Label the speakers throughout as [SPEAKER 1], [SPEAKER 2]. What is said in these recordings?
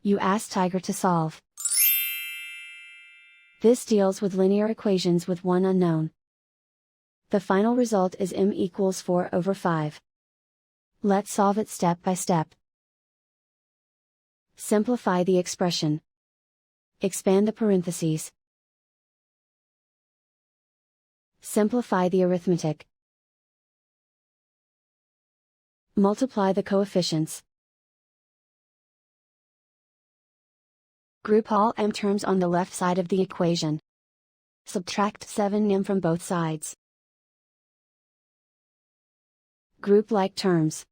[SPEAKER 1] You ask Tiger to solve. This deals with linear equations with one unknown. The final result is m equals 4/5. Let's solve it step by step. Simplify the expression. Expand the parentheses. Simplify the arithmetic. Multiply the coefficients. Group all m terms on the left side of the equation. Subtract 7m from both sides. Group like terms.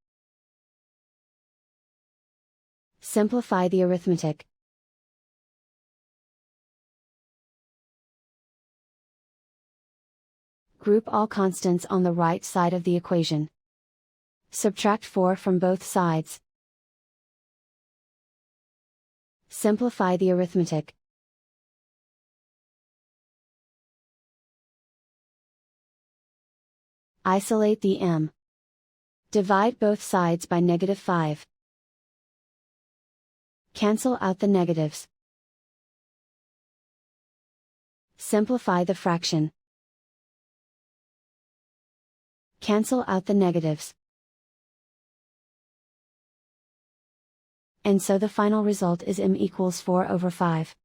[SPEAKER 1] Simplify the arithmetic. Group all constants on the right side of the equation. Subtract 4 from both sides. Simplify the arithmetic. Isolate the m. Divide both sides by -5. Cancel out the negatives. Simplify the fraction. Cancel out the negatives. And so the final result is m equals 4/5.